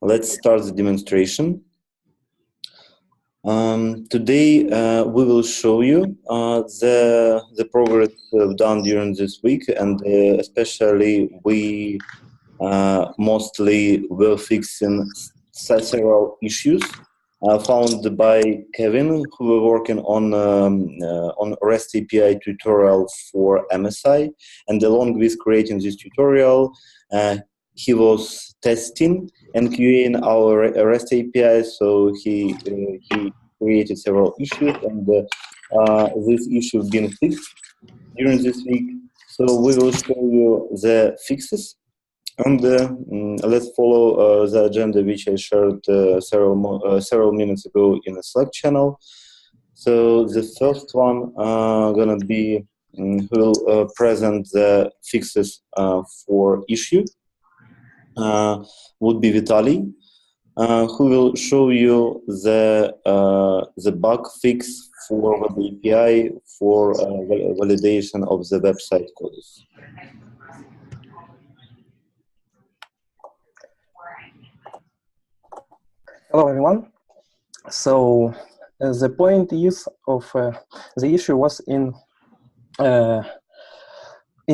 Let's start the demonstration. Today we will show you the progress done during this week, and especially we mostly were fixing several issues found by Kevin, who were working on REST API tutorial for MSI, and along with creating this tutorial, he was testing and QAing our REST API. So he created several issues, and this issue been fixed during this week. So we will show you the fixes. And let's follow the agenda which I shared several minutes ago in the Slack channel. So the first one gonna be who will present the fixes for issue would be Vitaly, who will show you the bug fix for Web API for validation of the website codes. Hello, everyone. So the point is of the issue was in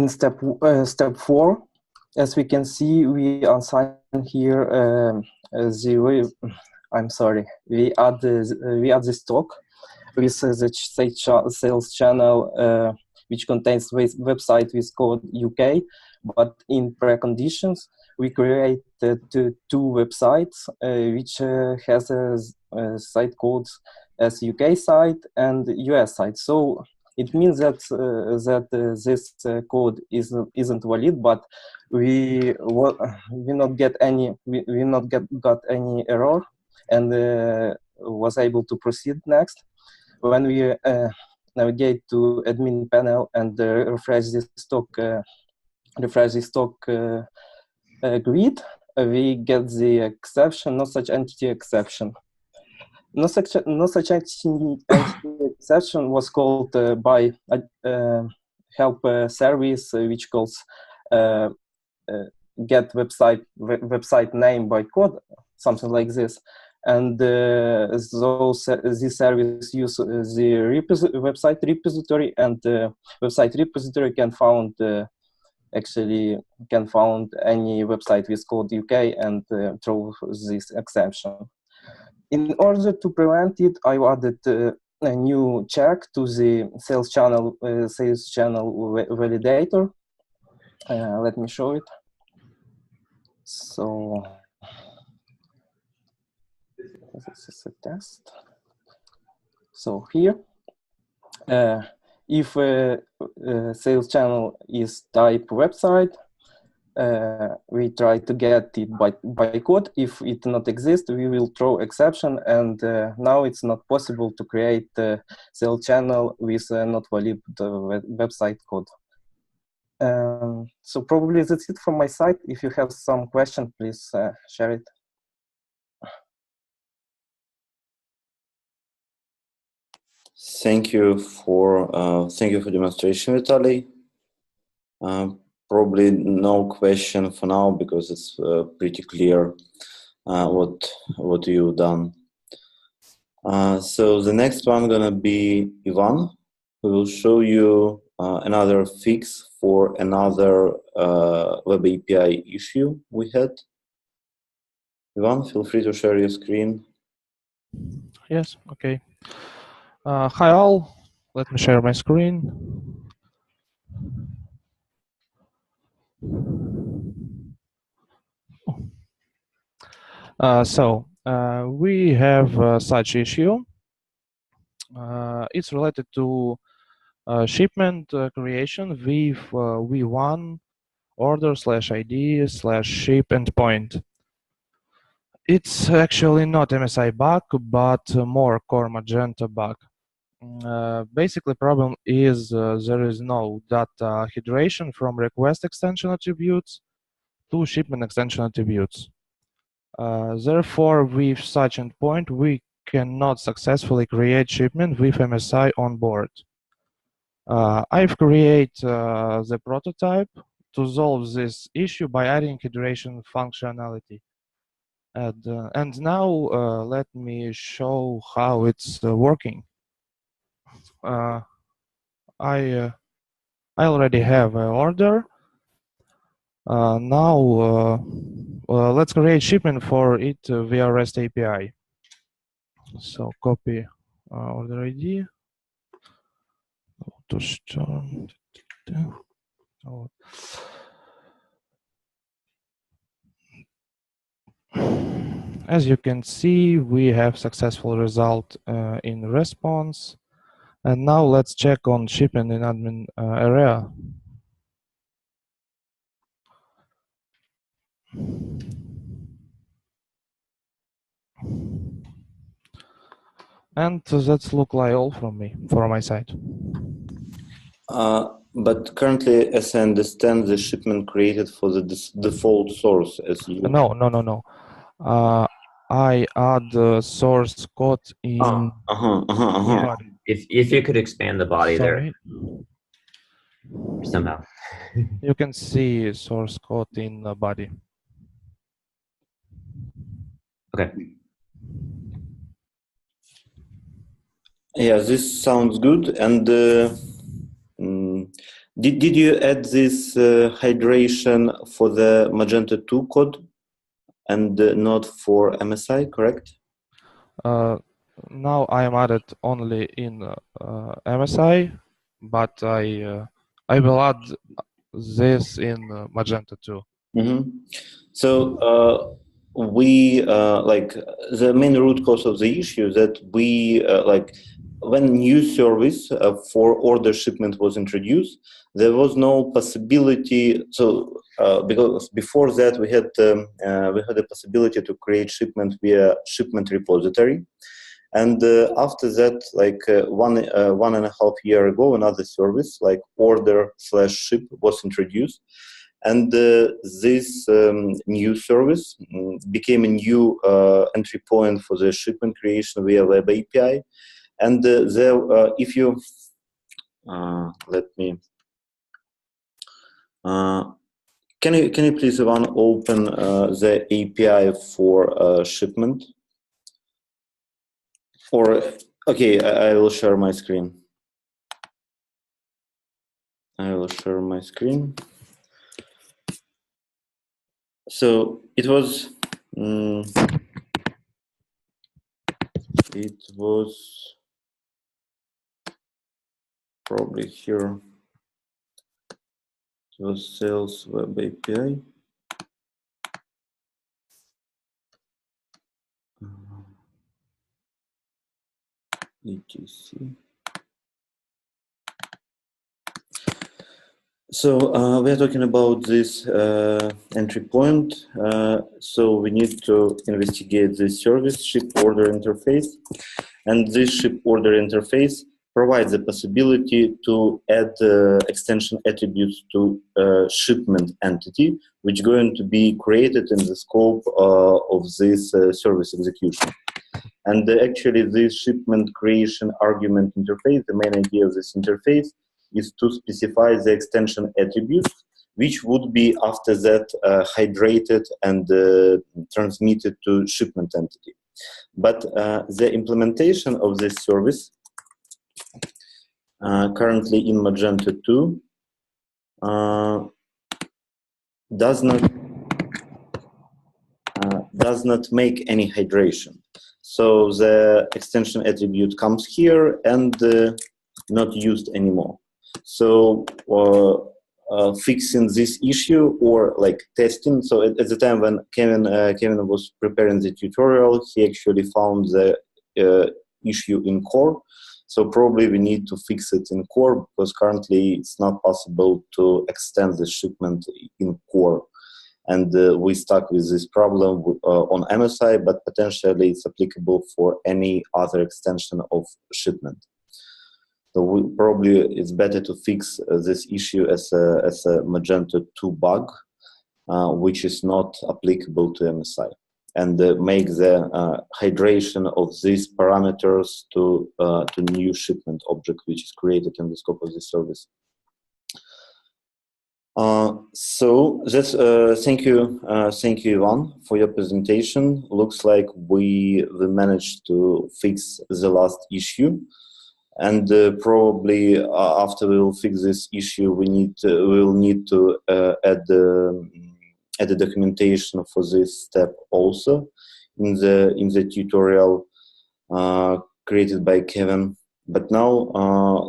step 4. As we can see, we assign here we add the stock with the sales channel which contains website with code UK, but in preconditions we created two websites which has a site codes as UK site and US site. So it means that this code isn't valid, but we not get any got any error, and was able to proceed next. When we navigate to admin panel and refresh the stock grid, we get the exception, not such entity exception. No such entity exception was called by help service which calls get website name by code, something like this. And this service use the website repository, and website repository can found any website with code UK and throw this exception. In order to prevent it, I added a new check to the sales channel validator. Let me show it. So this is a test. So here, if sales channel is type website, we try to get it by code. If it not exists, we will throw exception, and now it's not possible to create a sales channel with not valid website code. So probably that's it from my side. If you have some question, please share it. Thank you for demonstration, Vitaly. Probably no question for now because it's pretty clear what you've done. So the next one gonna be Ivan, who will show you another fix for another Web API issue we had. Ivan, feel free to share your screen. Yes, okay. Hi all, let me share my screen. We have such issue. It's related to shipment creation with v1 order/id/ship endpoint. It's actually not MSI bug, but more core Magento bug. Basically, problem is there is no data hydration from request extension attributes to shipment extension attributes. Therefore, with such endpoint, we cannot successfully create shipment with MSI on board. I've created the prototype to solve this issue by adding hydration functionality. And now let me show how it's working. I already have an order. Now let's create shipment for it via REST API. So copy order ID. To start. As you can see, we have successful result in response. And now let's check on shipment in admin area. And that's look like all from my side. But currently, as I understand, the shipment created for the default source as you. No. I add the source code in. If you could expand the body. Sorry. There somehow. You can see source code in the body. Okay. Yeah, this sounds good. And did you add this hydration for the Magento 2 code and not for MSI, correct? Now I am added only in MSI, but I will add this in Magento too. Mm-hmm. So we like the main root cause of the issue that we like when new service for order shipment was introduced, there was no possibility. So because before that we had a possibility to create shipment via shipment repository. And after that, like 1.5 years ago, another service like order/ship was introduced. And this new service became a new entry point for the shipment creation via web API. And there, if you let me, can you please Ivan open the API for shipment? Or okay, I will share my screen. I will share my screen. So it was probably here. It was sales web API. etc. So we are talking about this entry point. So we need to investigate this service ship order interface, and this ship order interface provides the possibility to add extension attributes to shipment entity, which is going to be created in the scope of this service execution. And actually, this shipment creation argument interface, the main idea of this interface is to specify the extension attributes, which would be after that hydrated and transmitted to shipment entity. But the implementation of this service currently in Magento 2 does not make any hydration. So the extension attribute comes here and not used anymore. So fixing this issue or like testing. So at the time when Kevin was preparing the tutorial, he actually found the issue in core. So probably we need to fix it in core because currently it's not possible to extend the shipment in core. And we stuck with this problem on MSI, but potentially it's applicable for any other extension of shipment. So probably it's better to fix this issue as a Magento 2 bug, which is not applicable to MSI, and make the hydration of these parameters to new shipment object, which is created in the scope of this service. So that's thank you, Ivan, for your presentation. Looks like we managed to fix the last issue, and probably after we will fix this issue, we will need to add the documentation for this step also in the tutorial created by Kevin. But now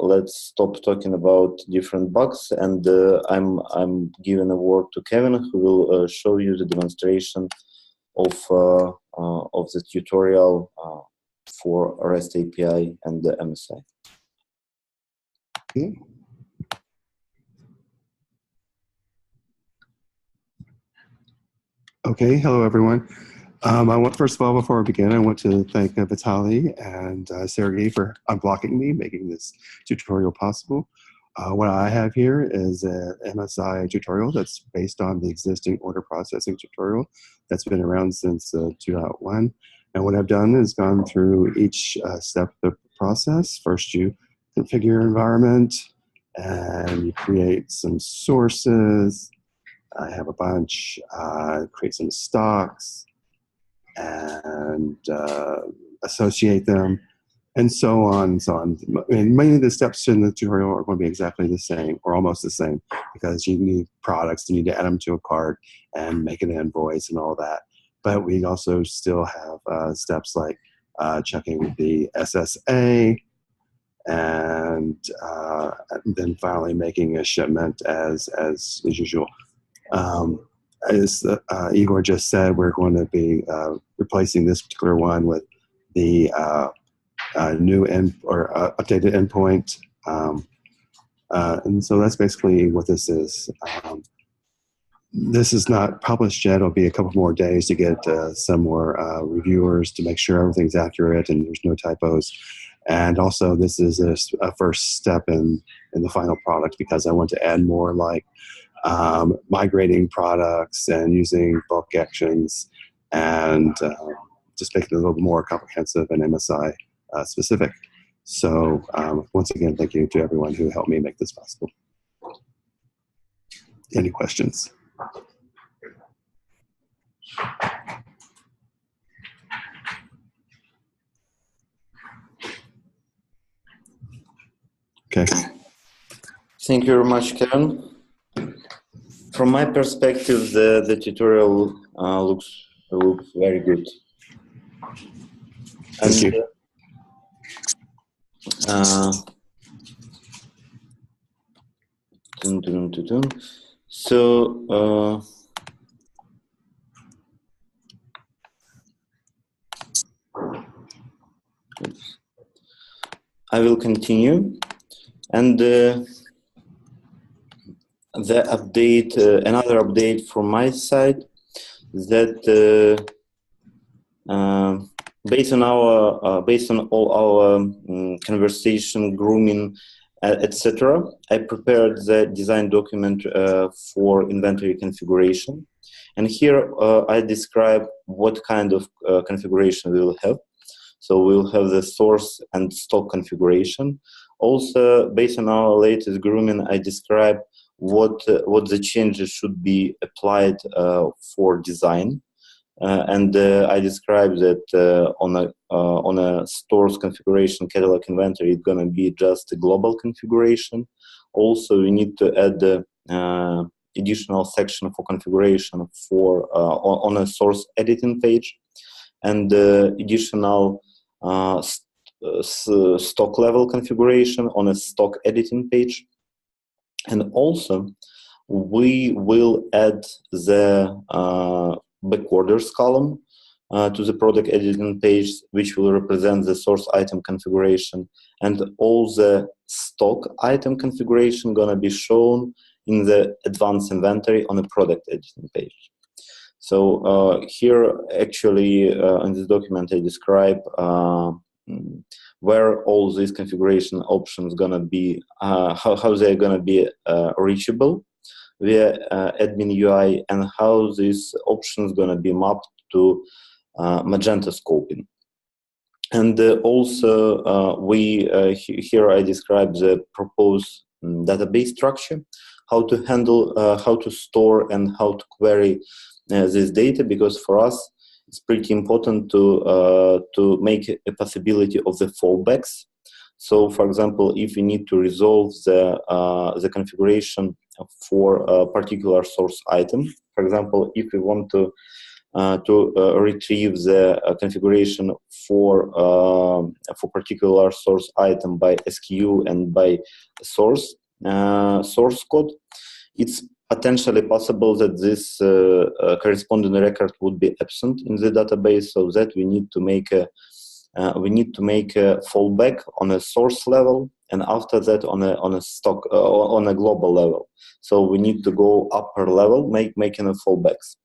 let's stop talking about different bugs, and I'm giving a word to Kevin, who will show you the demonstration of the tutorial for REST API and the MSI. Okay. Okay, hello everyone. First of all, before I begin, I want to thank Vitaly and Sergey for unblocking me, making this tutorial possible. What I have here is a MSI tutorial that's based on the existing order processing tutorial that's been around since 2.1. And what I've done is gone through each step of the process. First, you configure your environment, and you create some sources. I have a bunch, create some stocks, and associate them, and so on and so on. And many of the steps in the tutorial are going to be exactly the same, or almost the same, because you need products, you need to add them to a cart and make an invoice and all that. But we also still have steps like checking the SSA, and then finally making a shipment as usual. As Igor just said, we're going to be replacing this particular one with the new updated endpoint, and so that's basically what this is. This is not published yet. It'll be a couple more days to get some more reviewers to make sure everything's accurate and there's no typos. And also, this is a first step in the final product, because I want to add more like migrating products and using bulk actions, and just making it a little more comprehensive and MSI specific. So once again, thank you to everyone who helped me make this possible. Any questions? Okay. Thank you very much, Kevin. From my perspective, the tutorial looks very good. Thank you. So I will continue, and the update, another update from my side, that based on all our conversation, grooming, etc., I prepared the design document for inventory configuration, and here I describe what kind of configuration we will have. So we'll have the source and stock configuration. Also, based on our latest grooming, I describe what the changes should be applied for design, and I describe that on a stores configuration, catalog, inventory, it's going to be just a global configuration. Also, we need to add the additional section for configuration for on a source editing page, and additional stock level configuration on a stock editing page. And also, we will add the back orders column to the product editing page, which will represent the source item configuration, and all the stock item configuration gonna be shown in the advanced inventory on the product editing page. So here, actually, in this document, I describe where all these configuration options gonna be, how they're gonna be reachable via admin UI, and how these options gonna be mapped to Magento scoping. And also, here I describe the proposed database structure, how to handle, how to store and how to query this data, because for us it's pretty important to make a possibility of the fallbacks. So, for example, if we need to resolve the configuration for a particular source item, for example, if we want to retrieve the configuration for particular source item by SKU and by source code, it's potentially possible that this corresponding record would be absent in the database, so that we need to make a fallback on a source level, and after that on a global level. So we need to go upper level, making a fallbacks,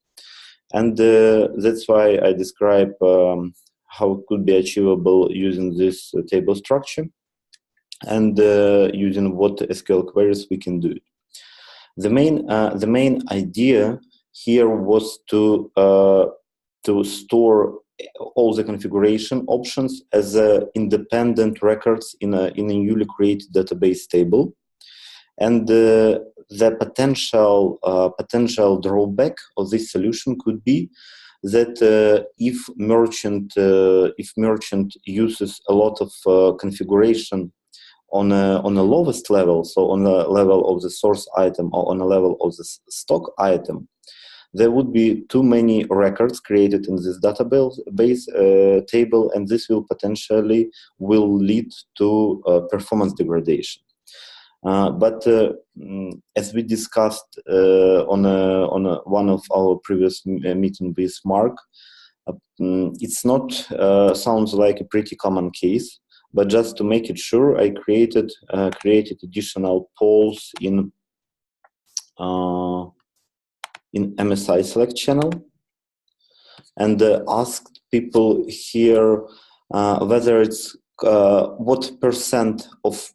and that's why I describe how it could be achievable using this table structure, and using what SQL queries we can do it. The main idea here was to store all the configuration options as independent records in a newly created database table, and the potential drawback of this solution could be that if merchant uses a lot of configuration on a lowest level, so on the level of the source item or on the level of the stock item, there would be too many records created in this database table, and this will potentially lead to performance degradation. But as we discussed on one of our previous meeting with Mark, it's not sounds like a pretty common case. But just to make it sure, I created additional polls in MSI Select channel, and asked people here whether it's what percent of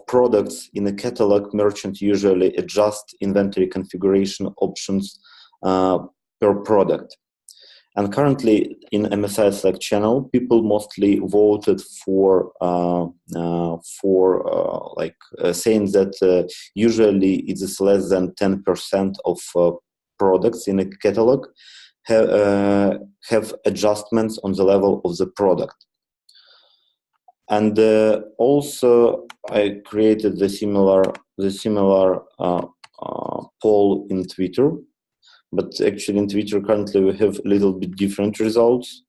products in a catalog merchant usually adjust inventory configuration options per product. And currently in MSI Select channel, people mostly voted for saying that usually it is less than 10% of products in a catalog have adjustments on the level of the product. And also I created the similar poll in Twitter. But actually in Twitter currently we have a little bit different results.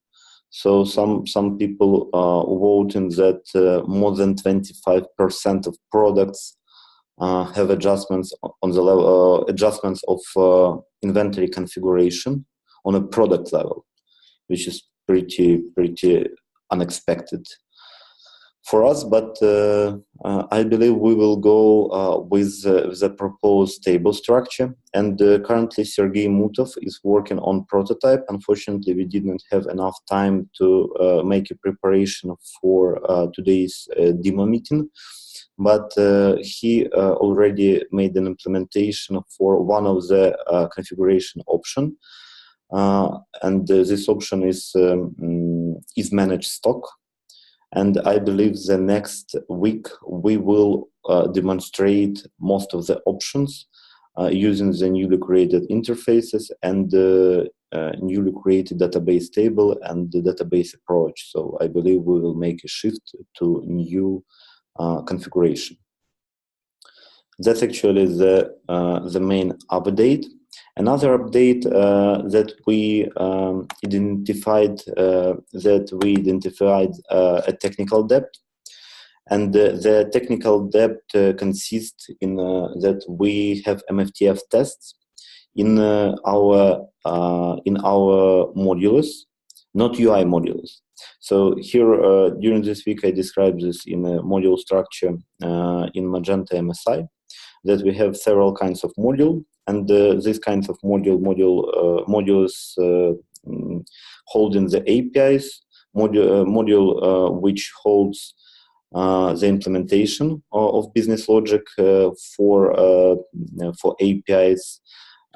So some people voting that more than 25% of products have adjustments on the level adjustments of inventory configuration on a product level, which is pretty unexpected for us, but I believe we will go with the proposed table structure. And currently Sergey Mutov is working on prototype. Unfortunately, we didn't have enough time to make a preparation for today's demo meeting, but he already made an implementation for one of the configuration option, and this option is managed stock. And I believe the next week we will demonstrate most of the options using the newly created interfaces and the newly created database table and the database approach. So I believe we will make a shift to new configuration. That's actually the main update. Another update that we identified a technical debt, and the technical debt consists in that we have MFTF tests in our modules, not UI modules. So here during this week I described this in a module structure in Magento MSI, that we have several kinds of module. And these kinds of modules holding the APIs, module which holds the implementation of business logic for APIs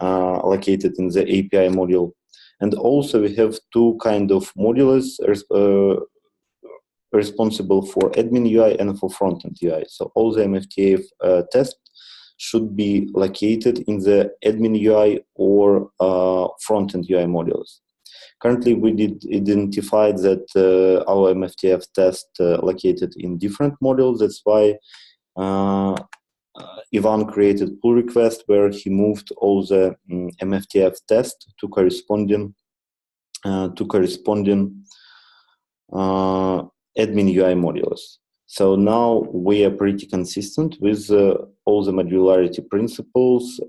located in the API module. And also we have two kind of modules responsible for admin UI and for frontend UI. So all the MFTF tests should be located in the admin UI or front-end UI modules. Currently, we did identify that our MFTF test located in different modules. That's why Ivan created pull request where he moved all the MFTF test to corresponding admin UI modules. So now we are pretty consistent with all the modularity principles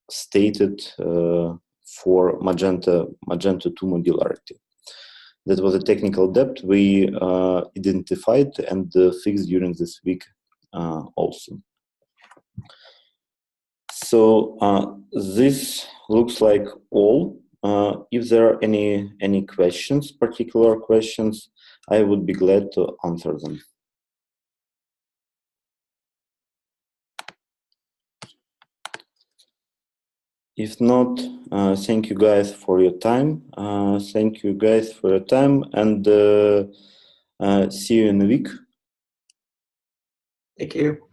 stated for Magento 2 modularity. That was a technical debt we identified and fixed during this week also. So this looks like all. If there are any questions, particular questions, I would be glad to answer them. If not, thank you guys for your time. And see you in a week. Thank you.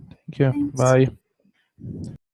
Thank you. Bye.